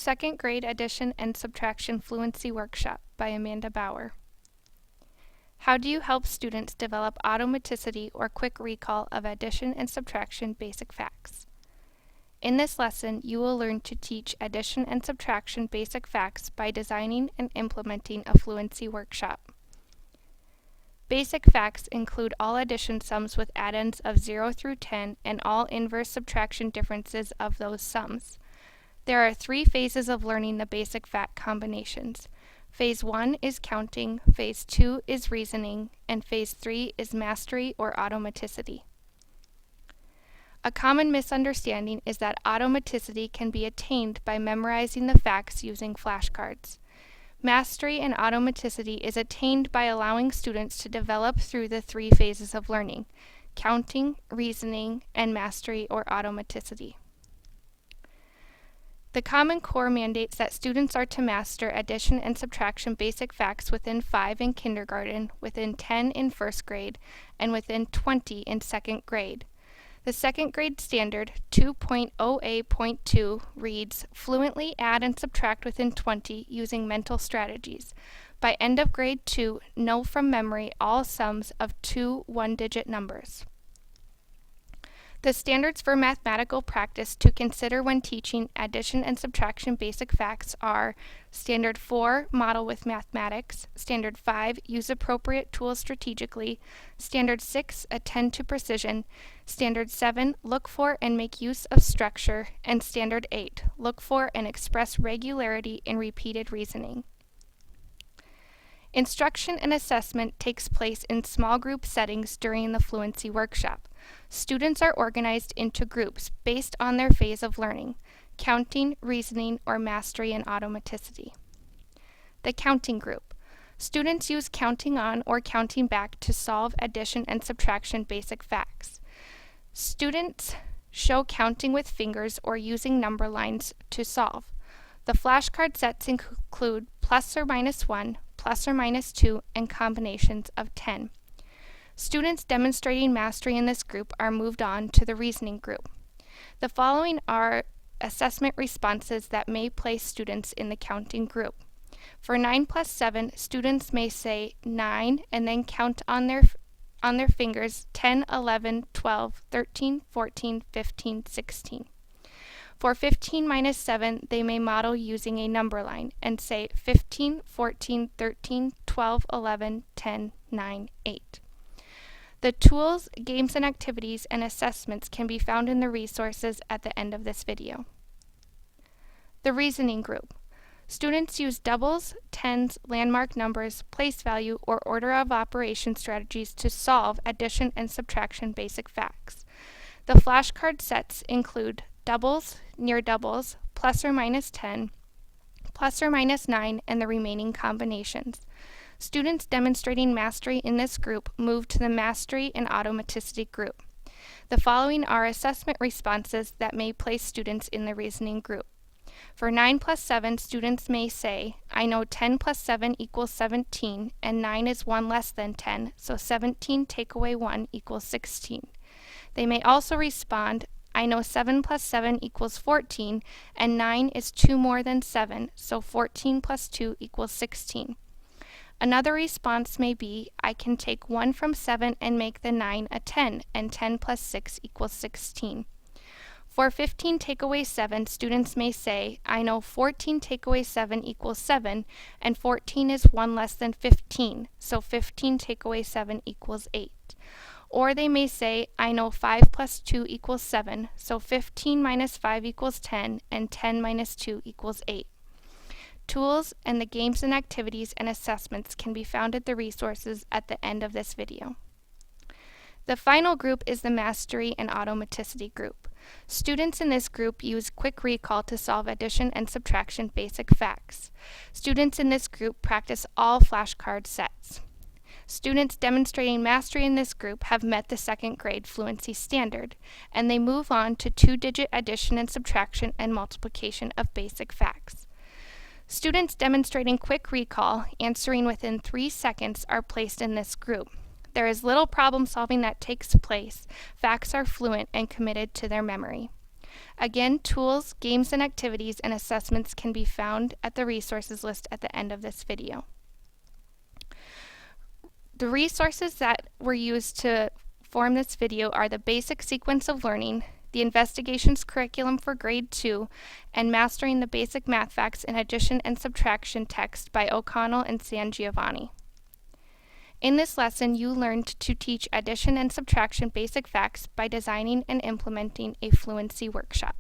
Second Grade Addition and Subtraction Fluency Workshop by Amanda Bauer. How do you help students develop automaticity or quick recall of addition and subtraction basic facts? In this lesson, you will learn to teach addition and subtraction basic facts by designing and implementing a fluency workshop. Basic facts include all addition sums with addends of 0 through 10 and all inverse subtraction differences of those sums. There are 3 phases of learning the basic fact combinations. Phase 1 is counting, Phase 2 is reasoning, and Phase 3 is mastery or automaticity. A common misunderstanding is that automaticity can be attained by memorizing the facts using flashcards. Mastery and automaticity is attained by allowing students to develop through the 3 phases of learning: counting, reasoning, and mastery or automaticity. The Common Core mandates that students are to master addition and subtraction basic facts within 5 in kindergarten, within 10 in first grade, and within 20 in second grade. The second grade standard 2.0A.2 reads, "Fluently add and subtract within 20 using mental strategies. By end of grade 2, know from memory all sums of 2 one-digit numbers." The standards for mathematical practice to consider when teaching addition and subtraction basic facts are Standard 4, Model with mathematics; Standard 5, Use appropriate tools strategically; Standard 6, Attend to precision; Standard 7, Look for and make use of structure; and Standard 8, Look for and express regularity in repeated reasoning. Instruction and assessment takes place in small group settings during the fluency workshop. Students are organized into groups based on their phase of learning: counting, reasoning, or mastery and automaticity. The counting group. Students use counting on or counting back to solve addition and subtraction basic facts. Students show counting with fingers or using number lines to solve. The flashcard sets include plus or minus 1, plus or minus 2, and combinations of 10. Students demonstrating mastery in this group are moved on to the reasoning group. The following are assessment responses that may place students in the counting group. For 9 plus 7, students may say 9 and then count on their fingers 10, 11, 12, 13, 14, 15, 16. For 15 minus 7, they may model using a number line and say 15, 14, 13, 12, 11, 10, 9, 8. The tools, games, and activities and assessments can be found in the resources at the end of this video. The reasoning group. Students use doubles, tens, landmark numbers, place value, or order of operation strategies to solve addition and subtraction basic facts. The flashcard sets include doubles, near doubles, plus or minus 10, plus or minus 9, and the remaining combinations. Students demonstrating mastery in this group move to the mastery and automaticity group. The following are assessment responses that may place students in the reasoning group. For 9 plus 7, students may say, "I know 10 plus 7 equals 17, and 9 is 1 less than 10, so 17 take away 1 equals 16. They may also respond, "I know 7 plus 7 equals 14, and 9 is 2 more than 7, so 14 plus 2 equals 16. Another response may be, "I can take 1 from 7 and make the 9 a 10, and 10 plus 6 equals 16. For 15 take away 7, students may say, "I know 14 take away 7 equals 7, and 14 is 1 less than 15, so 15 take away 7 equals 8. Or they may say, "I know 5 plus 2 equals 7, so 15 minus 5 equals 10, and 10 minus 2 equals 8. Tools and the games and activities and assessments can be found at the resources at the end of this video. The final group is the mastery and automaticity group. Students in this group use quick recall to solve addition and subtraction basic facts. Students in this group practice all flashcard sets. Students demonstrating mastery in this group have met the second grade fluency standard, and they move on to 2-digit addition and subtraction and multiplication of basic facts. Students demonstrating quick recall, answering within 3 seconds, are placed in this group. There is little problem solving that takes place. Facts are fluent and committed to their memory. Again, tools, games, and activities and assessments can be found at the resources list at the end of this video. The resources that were used to form this video are the Basic Sequence of Learning, the Investigations Curriculum for Grade 2, and Mastering the Basic Math Facts in Addition and Subtraction text by O'Connell and San Giovanni. In this lesson, you learned to teach addition and subtraction basic facts by designing and implementing a Fluency workshop.